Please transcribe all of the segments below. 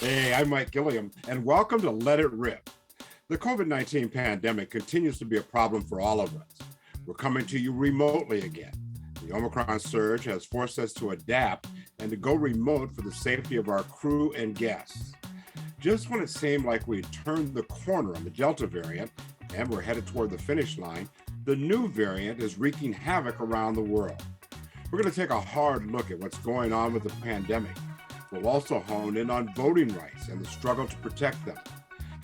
Hey, I'm Mike Gilliam, and welcome to Let It Rip. The COVID-19 pandemic continues to be a problem for all of us. We're coming to you remotely again. The Omicron surge has forced us to adapt and to go remote for the safety of our crew and guests. Just when it seemed like we had turned the corner on the Delta variant and we're headed toward the finish line, the new variant is wreaking havoc around the world. We're going to take a hard look at what's going on with the pandemic. We'll also hone in on voting rights and the struggle to protect them.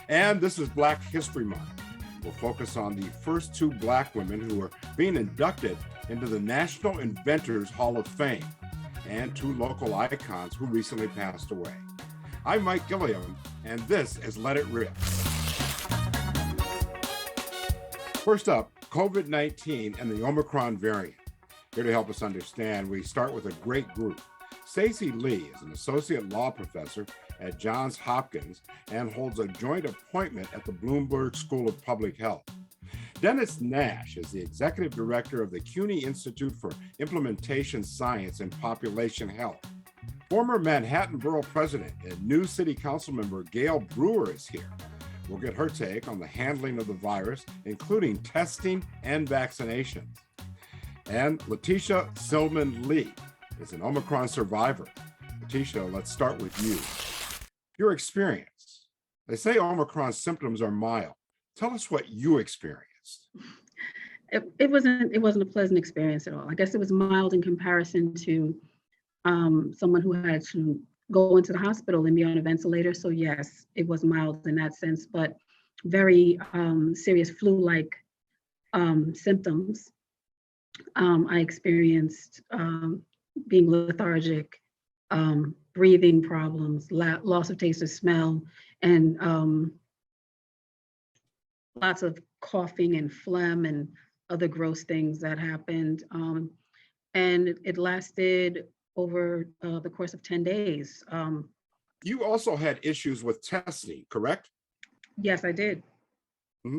And this is Black History Month. We'll focus on the first two Black women who are being inducted into the National Inventors Hall of Fame and two local icons who recently passed away. I'm Mike Gilliam, and this is Let It Rip. First up, COVID-19 and the Omicron variant. Here to help us understand, we start with a great group. Stacey Lee is an associate law professor at Johns Hopkins and holds a joint appointment at the Bloomberg School of Public Health. Dennis Nash is the executive director of the CUNY Institute for Implementation Science and Population Health. Former Manhattan Borough President and new City Council member Gail Brewer is here. We'll get her take on the handling of the virus, including testing and vaccinations. And Letitia Silman Lee is an Omicron survivor. Letitia, let's start with you. Your experience. They say Omicron symptoms are mild. Tell us what you experienced. It wasn't a pleasant experience at all. I guess it was mild in comparison to someone who had to go into the hospital and be on a ventilator. So yes, it was mild in that sense, but very serious flu-like symptoms. I experienced being lethargic, breathing problems, loss of taste or smell, and lots of coughing and phlegm and other gross things that happened. And it lasted over the course of 10 days. You also had issues with testing, correct? Yes, I did.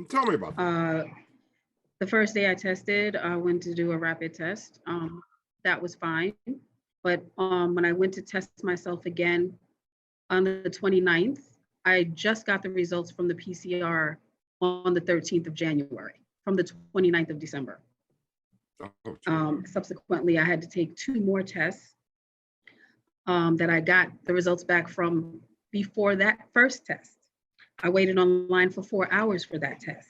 Tell me about that. The first day I tested, I went to do a rapid test. That was fine. But when I went to test myself again on the 29th, I just got the results from the PCR on the 13th of January, from the 29th of December. Subsequently, I had to take two more tests that I got the results back from before that first test. I waited online for 4 hours for that test.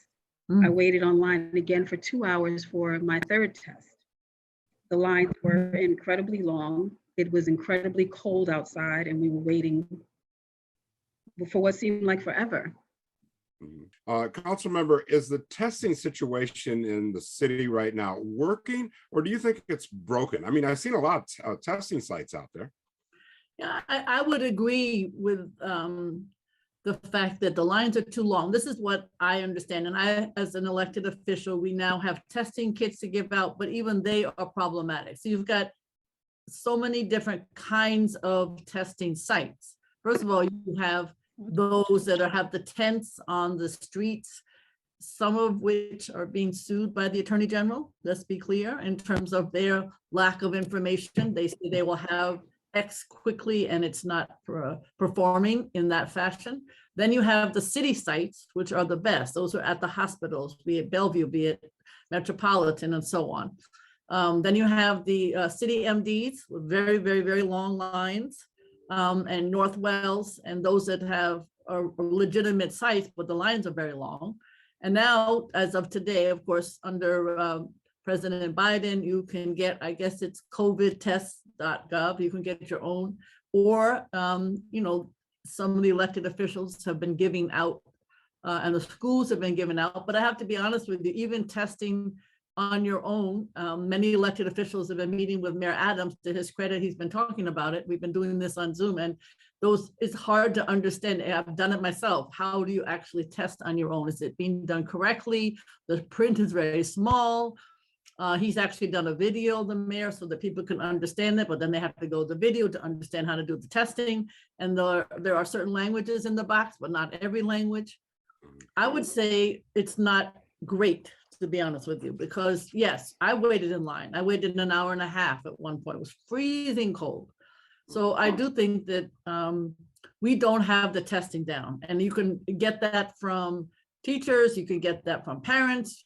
I waited online again for 2 hours for my third test. The lines were incredibly long. It was incredibly cold outside, and we were waiting for what seemed like forever. Council member, is the testing situation in the city right now working, or do you think it's broken? I mean, I've seen a lot of testing sites out there. Yeah, I would agree with the fact that the lines are too long. This is what I understand. And I, as an elected official, we now have testing kits to give out, but even they are problematic. So you've got so many different kinds of testing sites. First of all, you have those that have the tents on the streets, some of which are being sued by the Attorney General. Let's be clear in terms of their lack of information. They say they will have X quickly and it's not performing in that fashion. Then you have the city sites, which are the best. Those are at the hospitals, be it Bellevue, be it Metropolitan, and so on. Then you have the city MDs with very, very, very long lines, and Northwells, and those that have are legitimate sites, but the lines are very long. And now, as of today, of course, under President Biden, you can get, I guess it's covidtest.gov, you can get your own, or, some of the elected officials have been giving out, and the schools have been giving out. But I have to be honest with you, even testing on your own, many elected officials have been meeting with Mayor Adams. To his credit, he's been talking about it. We've been doing this on Zoom, and it's hard to understand. I've done it myself. How do you actually test on your own? Is it being done correctly? The print is very small. He's actually done a video, the mayor, so that people can understand it, but then they have to go to the video to understand how to do the testing. And there are certain languages in the box, but not every language. I would say it's not great, to be honest with you, because yes, I waited in line. I waited an hour and a half at one point. It was freezing cold. So I do think that we don't have the testing down. And you can get that from teachers, you can get that from parents,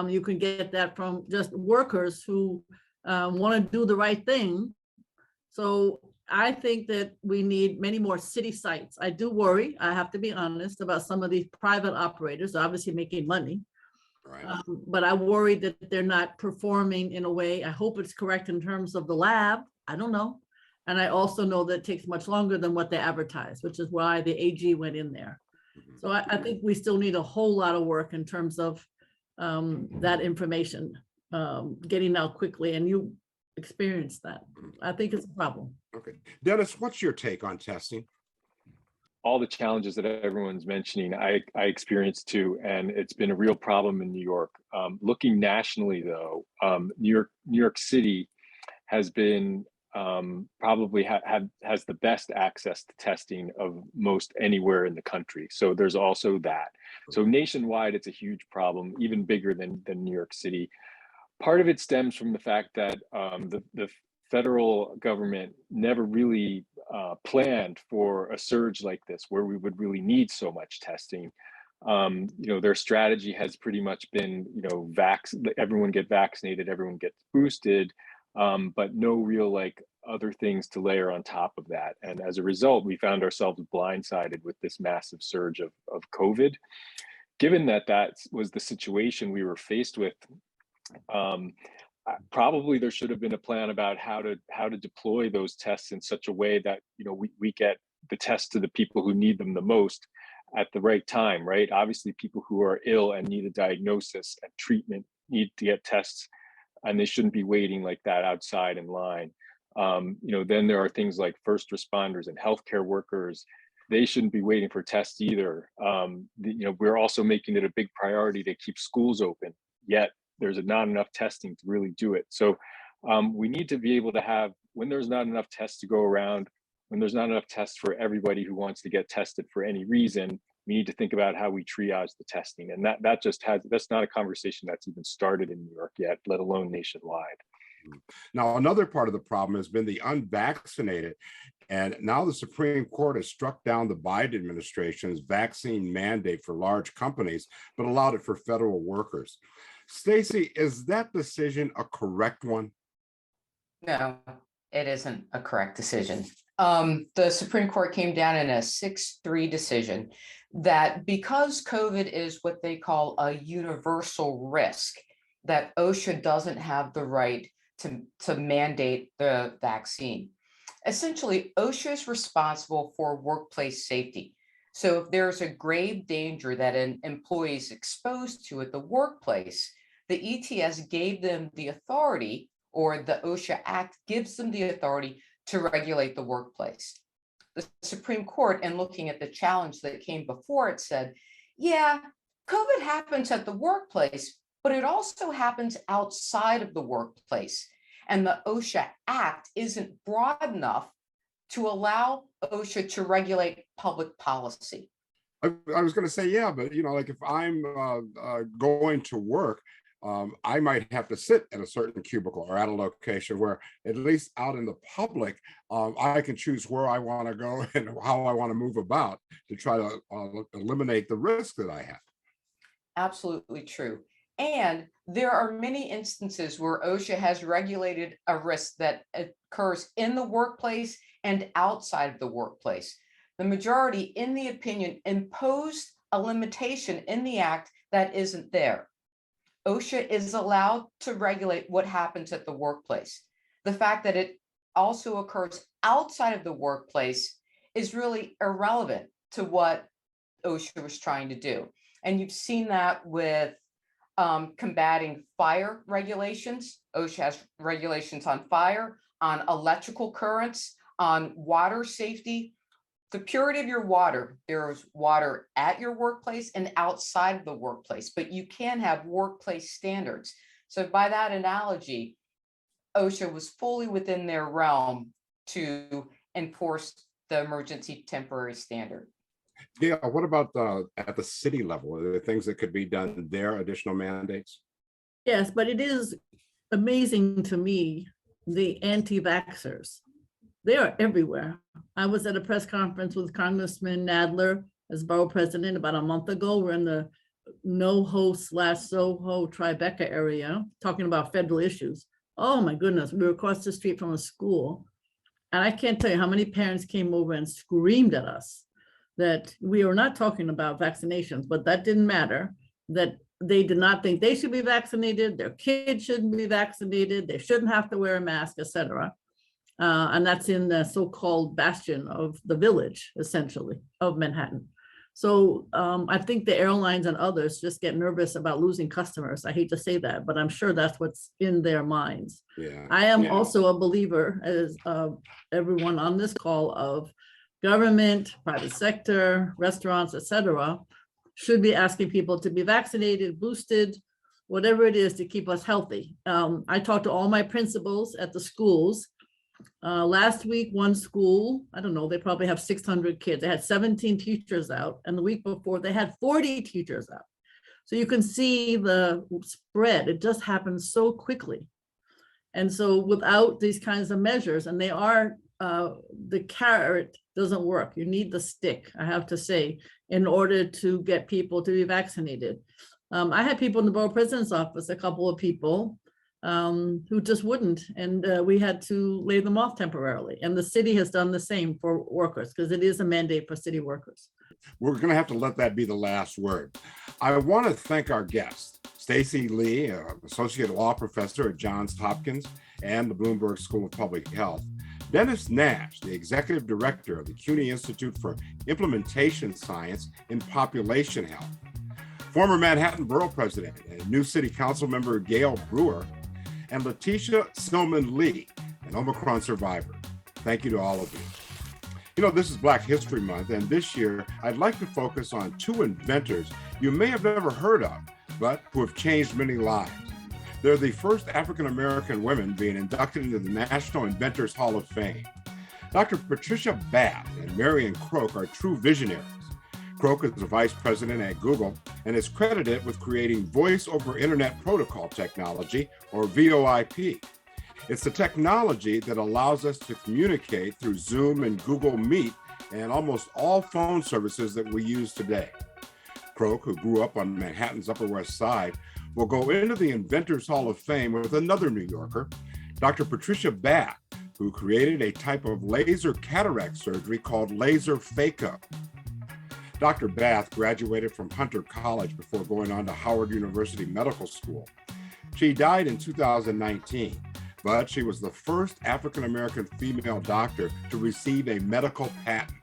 you can get that from just workers who want to do the right thing. So I think that we need many more city sites. I do worry, I have to be honest, about some of these private operators, obviously making money. Right. But I worry that they're not performing in a way, I hope it's correct in terms of the lab, I don't know. And I also know that it takes much longer than what they advertise, which is why the AG went in there. Mhm. So I think we still need a whole lot of work in terms of that information getting out quickly, and you experienced that. I think it's a problem. Okay. Dennis, what's your take on testing? All the challenges that everyone's mentioning, I experienced too, and it's been a real problem in New York. Looking nationally, though, New York City has been probably has the best access to testing of most anywhere in the country. So there's also that. So nationwide, it's a huge problem, even bigger than New York City. Part of it stems from the fact that the federal government never really planned for a surge like this, where we would really need so much testing. Their strategy has pretty much been, everyone get vaccinated, everyone gets boosted, but no real other things to layer on top of that. And as a result, we found ourselves blindsided with this massive surge of COVID. Given that was the situation we were faced with, probably there should have been a plan about how to deploy those tests in such a way that we get the tests to the people who need them the most at the right time, right? Obviously, people who are ill and need a diagnosis and treatment need to get tests, and they shouldn't be waiting like that outside in line. Then there are things like first responders and healthcare workers. They shouldn't be waiting for tests either. We're also making it a big priority to keep schools open, yet there's not enough testing to really do it. So we need to be able to have, when there's not enough tests to go around, when there's not enough tests for everybody who wants to get tested for any reason, we need to think about how we triage the testing. And that's not a conversation that's even started in New York yet, let alone nationwide. Now, another part of the problem has been the unvaccinated. And now the Supreme Court has struck down the Biden administration's vaccine mandate for large companies, but allowed it for federal workers. Stacey, is that decision a correct one? No, it isn't a correct decision. The Supreme Court came down in a 6-3 decision that because COVID is what they call a universal risk, that OSHA doesn't have the right to mandate the vaccine. Essentially, OSHA is responsible for workplace safety. So if there's a grave danger that an employee is exposed to at the workplace, the ETS gave them the authority, or the OSHA Act gives them the authority to regulate the workplace. The Supreme Court, in looking at the challenge that came before it, said, yeah, COVID happens at the workplace, but it also happens outside of the workplace. And the OSHA Act isn't broad enough to allow OSHA to regulate public policy. I was going to say, yeah, but if I'm going to work, I might have to sit in a certain cubicle or at a location where, at least out in the public, I can choose where I want to go and how I want to move about to try to eliminate the risk that I have. Absolutely true. And there are many instances where OSHA has regulated a risk that occurs in the workplace and outside of the workplace. The majority, in the opinion, imposed a limitation in the act that isn't there. OSHA is allowed to regulate what happens at the workplace. The fact that it also occurs outside of the workplace is really irrelevant to what OSHA was trying to do. And you've seen that with combating fire regulations. OSHA has regulations on fire, on electrical currents, on water safety. The purity of your water, there's water at your workplace and outside of the workplace, but you can have workplace standards. So by that analogy, OSHA was fully within their realm to enforce the emergency temporary standard. Yeah, what about at the city level? Are there things that could be done there, additional mandates? Yes, but it is amazing to me, the anti-vaxxers They are everywhere. I was at a press conference with Congressman Nadler as borough president about a month ago. We're in the NoHo/Soho Tribeca area, talking about federal issues. Oh my goodness, we were across the street from a school. And I can't tell you how many parents came over and screamed at us that we were not talking about vaccinations, but that didn't matter, that they did not think they should be vaccinated, their kids shouldn't be vaccinated, they shouldn't have to wear a mask, etc. And that's in the so-called bastion of the Village, essentially, of Manhattan. So I think the airlines and others just get nervous about losing customers. I hate to say that, but I'm sure that's what's in their minds. Yeah. I am also a believer, as everyone on this call, of government, private sector, restaurants, etc., should be asking people to be vaccinated, boosted, whatever it is to keep us healthy. I talked to all my principals at the schools. Last week, one school, I don't know, they probably have 600 kids. They had 17 teachers out, and the week before they had 40 teachers out. So you can see the spread. It just happens so quickly. And so without these kinds of measures, and they are, the carrot doesn't work. You need the stick, I have to say, in order to get people to be vaccinated. I had people in the borough president's office, a couple of people who just wouldn't, and we had to lay them off temporarily. And the city has done the same for workers, because it is a mandate for city workers. We're going to have to let that be the last word. I want to thank our guests, Stacy Lee, associate law professor at Johns Hopkins and the Bloomberg School of Public Health, Dennis Nash, the executive director of the CUNY Institute for Implementation Science in Population Health, former Manhattan Borough President and new City Council member Gail Brewer, and Letitia Silman Lee, an Omicron survivor. Thank you to all of you. You know, this is Black History Month, and this year I'd like to focus on two inventors you may have never heard of, but who have changed many lives. They're the first African-American women being inducted into the National Inventors Hall of Fame. Dr. Patricia Bath and Marion Croak are true visionaries. Croak is the vice president at Google and is credited with creating Voice over Internet Protocol technology, or VoIP. It's the technology that allows us to communicate through Zoom and Google Meet and almost all phone services that we use today. Croak, who grew up on Manhattan's Upper West Side, will go into the Inventors Hall of Fame with another New Yorker, Dr. Patricia Bath, who created a type of laser cataract surgery called laser phaco. Dr. Bath graduated from Hunter College before going on to Howard University Medical School. She died in 2019, but she was the first African-American female doctor to receive a medical patent.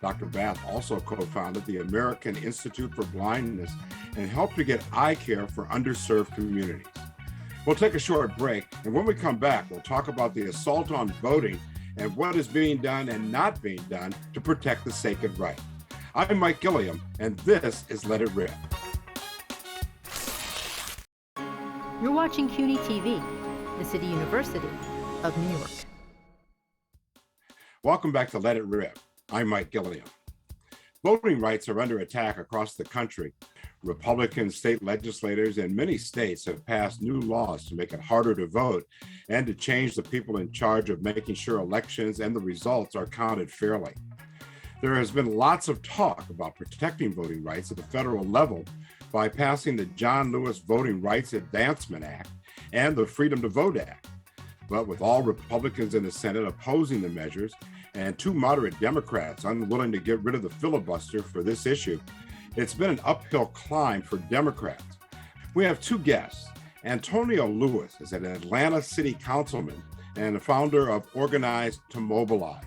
Dr. Bath also co-founded the American Institute for Blindness and helped to get eye care for underserved communities. We'll take a short break, and when we come back, we'll talk about the assault on voting and what is being done and not being done to protect the sacred right. I'm Mike Gilliam, and this is Let It Rip. You're watching CUNY TV, the City University of New York. Welcome back to Let It Rip. I'm Mike Gilliam. Voting rights are under attack across the country. Republican state legislators in many states have passed new laws to make it harder to vote and to change the people in charge of making sure elections and the results are counted fairly. There has been lots of talk about protecting voting rights at the federal level by passing the John Lewis Voting Rights Advancement Act and the Freedom to Vote Act. But with all Republicans in the Senate opposing the measures and two moderate Democrats unwilling to get rid of the filibuster for this issue, it's been an uphill climb for Democrats. We have two guests. Antonio Lewis is an Atlanta City Councilman and the founder of Organize to Mobilize.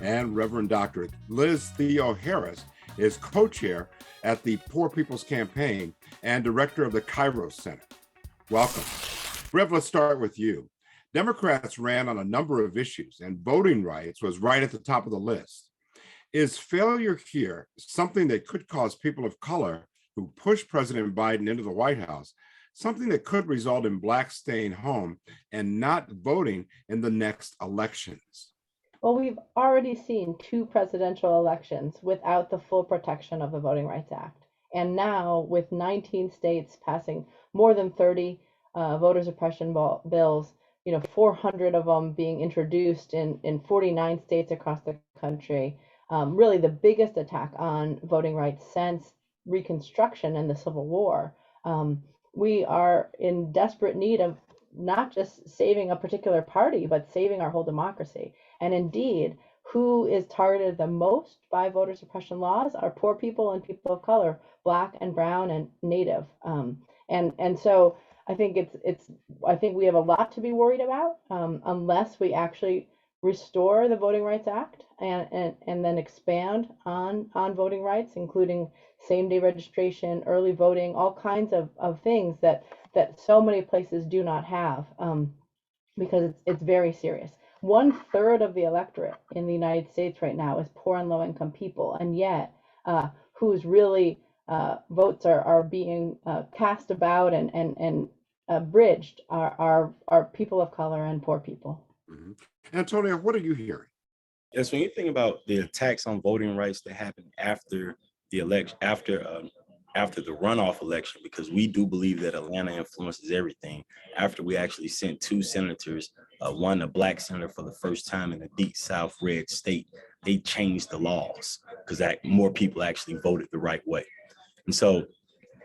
And Reverend Dr. Liz Theoharis is co-chair at the Poor People's Campaign and director of the Kairos Center. Welcome. Rev, let's start with you. Democrats ran on a number of issues, and voting rights was right at the top of the list. Is failure here something that could cause people of color who push President Biden into the White House, something that could result in Blacks staying home and not voting in the next elections? Well, we've already seen two presidential elections without the full protection of the Voting Rights Act. And now, with 19 states passing more than 30 voter suppression bills, 400 of them being introduced in 49 states across the country. Really the biggest attack on voting rights since Reconstruction and the Civil War. We are in desperate need of not just saving a particular party, but saving our whole democracy. And indeed, who is targeted the most by voter suppression laws are poor people and people of color, Black and brown and Native. And so I think I think we have a lot to be worried about unless we actually restore the Voting Rights Act and then expand on voting rights, including same-day registration, early voting, all kinds of things that so many places do not have, because it's very serious. 1/3 of the electorate in the United States right now is poor and low-income people, and yet whose really votes are being cast about and bridged are people of color and poor people. Mm-hmm. Antonio, what are you hearing? Yes, when you think about the attacks on voting rights that happened after the election, after the runoff election, because we do believe that Atlanta influences everything. After we actually sent 2 senators, one a Black senator for the first time in a deep South red state, they changed the laws because more people actually voted the right way. And so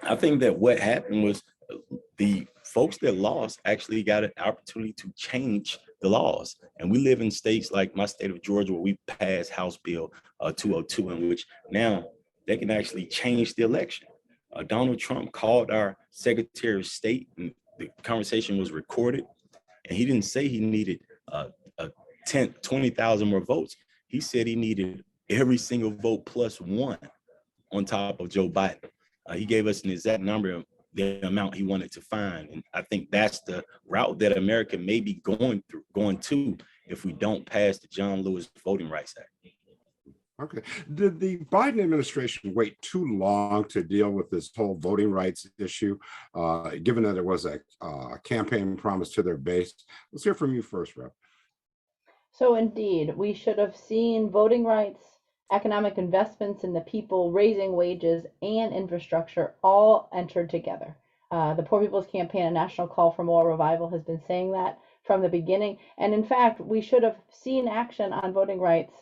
I think that what happened was the folks that lost actually got an opportunity to change the laws. And we live in states like my state of Georgia, where we passed House Bill 202, in which now they can actually change the election. Donald Trump called our Secretary of State, and the conversation was recorded. And he didn't say he needed 20,000 more votes. He said he needed every single vote plus 1 on top of Joe Biden. He gave us an exact number of the amount he wanted to find. And I think that's the route that America may be going to if we don't pass the John Lewis Voting Rights Act. Okay. Did the Biden administration wait too long to deal with this whole voting rights issue, given that it was a campaign promise to their base? Let's hear from you first, Rep. So indeed, we should have seen voting rights, economic investments in the people, raising wages, and infrastructure all entered together. The Poor People's Campaign, a national call for moral revival, has been saying that from the beginning. And in fact, we should have seen action on voting rights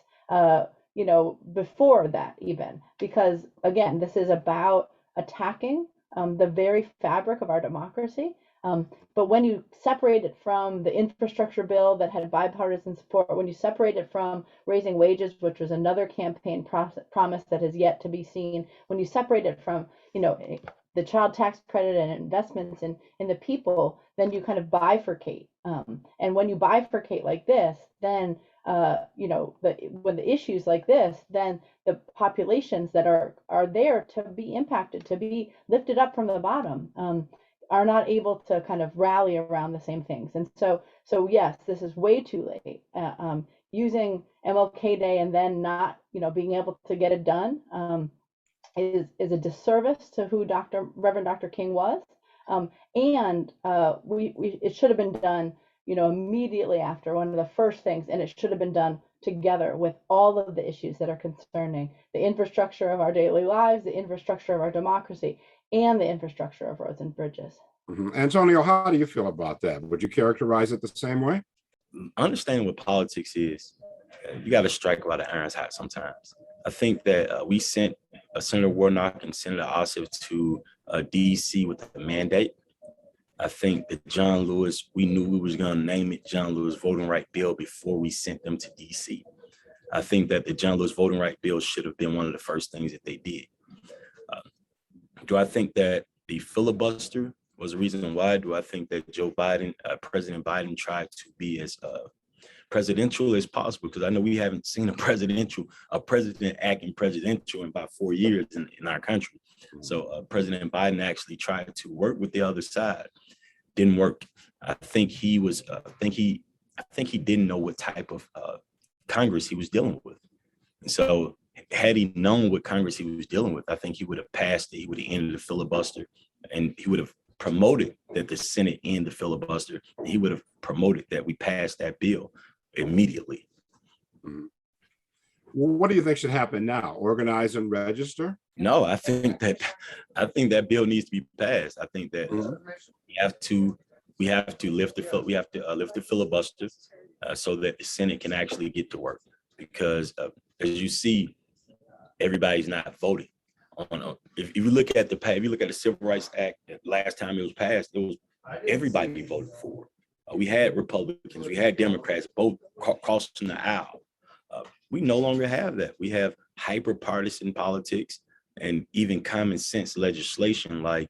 before that even, because again, this is about attacking the very fabric of our democracy. But when you separate it from the infrastructure bill that had bipartisan support, when you separate it from raising wages, which was another campaign promise that has yet to be seen, when you separate it from, the child tax credit and investments in the people, then you kind of bifurcate. And when you bifurcate like this, then when the issues like this, then the populations that are there to be impacted, to be lifted up from the bottom, are not able to kind of rally around the same things. And so yes, this is way too late. Using MLK Day and then not, being able to get it done is a disservice to who Reverend Dr. King was. And it should have been done, immediately after, one of the first things, and it should have been done together with all of the issues that are concerning the infrastructure of our daily lives, the infrastructure of our democracy, and the infrastructure of roads and bridges. Mm-hmm. Antonio, how do you feel about that? Would you characterize it the same way? Understanding what politics is, you got to strike while the iron's hot sometimes. I think that we sent Senator Warnock and Senator Ossoff to DC with a mandate. I think that John Lewis, we knew we was going to name it John Lewis Voting Right Bill before we sent them to DC. I think that the John Lewis Voting Right Bill should have been one of the first things that they did. Do I think that the filibuster was the reason why? Do I think that President Biden tried to be as presidential as possible? Because I know we haven't seen a president acting presidential in about 4 years in our country. So President Biden actually tried to work with the other side. Didn't work. I think he didn't know what type of Congress he was dealing with. And so had he known what Congress he was dealing with, I think he would have passed it. He would have ended the filibuster, and he would have promoted that the Senate end the filibuster. And he would have promoted that we passed that bill immediately. Mm-hmm. Well, what do you think should happen now? Organize and register? No, I think that bill needs to be passed. I think that we have to we have to lift the filibuster so that the Senate can actually get to work. Because as you see, everybody's not voting. If you look at the Civil Rights Act, last time it was passed, it was everybody voted for it. We had Republicans, we had Democrats, both crossing the aisle. We no longer have that. We have hyper-partisan politics and even common sense legislation like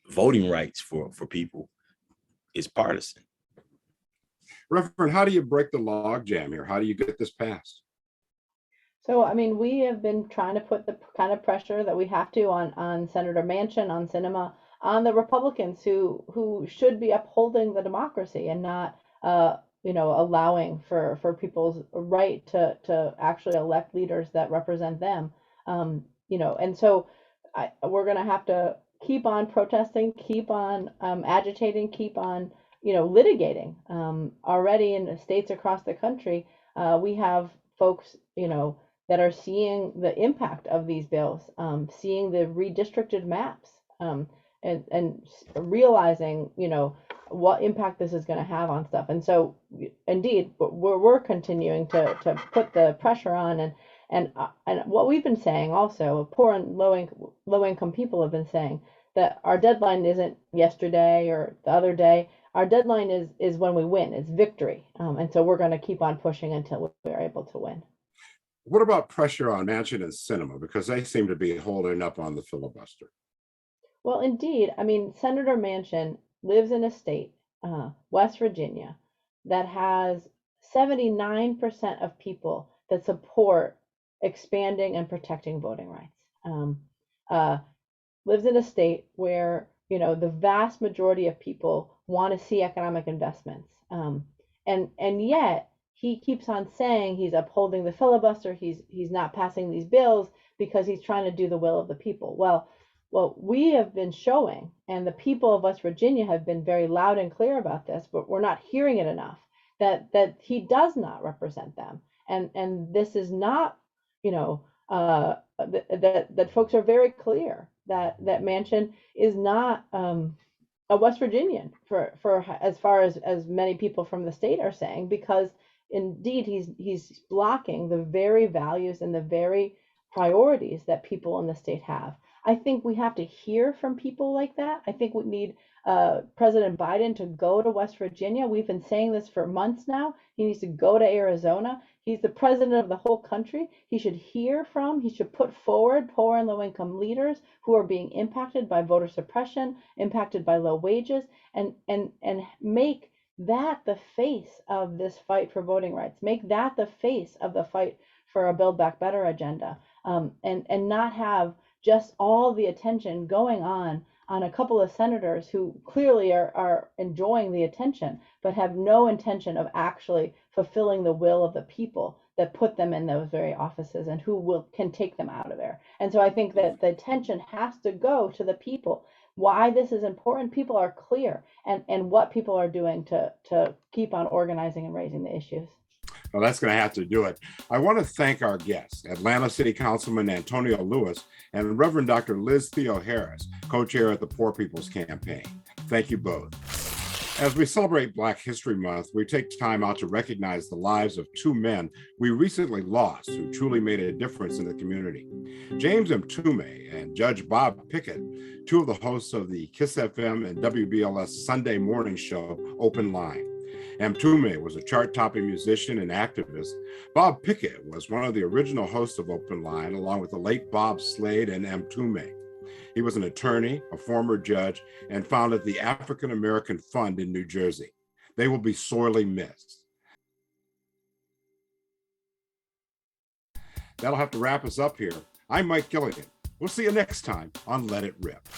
voting rights for people is partisan. Reverend, how do you break the logjam here? How do you get this passed? So, I mean, we have been trying to put the kind of pressure that we have to on Senator Manchin, on Sinema, on the Republicans who should be upholding the democracy and not, allowing for people's right to actually elect leaders that represent them. And so we're going to have to keep on protesting, keep on agitating, keep on, litigating. Already in states across the country, we have folks, that are seeing the impact of these bills, seeing the redistricted maps, and realizing, what impact this is going to have on stuff. And so, indeed, we're continuing to put the pressure on, and what we've been saying also, poor and low income people have been saying that our deadline isn't yesterday or the other day. Our deadline is when we win. It's victory, and so we're going to keep on pushing until we're able to win. What about pressure on Manchin and Sinema? Because they seem to be holding up on the filibuster. Well, indeed. I mean, Senator Manchin lives in a state, West Virginia, that has 79% of people that support expanding and protecting voting rights. Lives in a state where, the vast majority of people want to see economic investments. And yet, he keeps on saying he's upholding the filibuster. He's not passing these bills because he's trying to do the will of the people. Well, we have been showing, and the people of West Virginia have been very loud and clear about this, but we're not hearing it enough, that he does not represent them. And this is not, that folks are very clear that Manchin is not a West Virginian for as far as many people from the state are saying, because indeed he's blocking the very values and the very priorities that people in the state have. I think we have to hear from people like that. I think we need President Biden to go to West Virginia. We've been saying this for months now. He needs to go to Arizona. He's the president of the whole country. He should put forward poor and low income leaders who are being impacted by voter suppression, impacted by low wages, and make that the face of this fight for voting rights. Make that the face of the fight for a Build Back Better agenda, and not have just all the attention going on a couple of senators who clearly are enjoying the attention, but have no intention of actually fulfilling the will of the people that put them in those very offices and who can take them out of there. And so I think that the attention has to go to the people. Why this is important, people are clear, and what people are doing to keep on organizing and raising the issues. Well, that's going to have to do it. I want to thank our guests, Atlanta City Councilman Antonio Lewis and Reverend Dr. Liz Theoharis, co-chair of the Poor People's Campaign. Thank you both. As we celebrate Black History Month, we take time out to recognize the lives of two men we recently lost who truly made a difference in the community. James Mtume and Judge Bob Pickett, two of the hosts of the KISS FM and WBLS Sunday morning show, Open Line. Mtume was a chart-topping musician and activist. Bob Pickett was one of the original hosts of Open Line, along with the late Bob Slade and Mtume. He was an attorney, a former judge, and founded the African American Fund in New Jersey. They will be sorely missed. That'll have to wrap us up here. I'm Mike Gilligan. We'll see you next time on Let It Rip.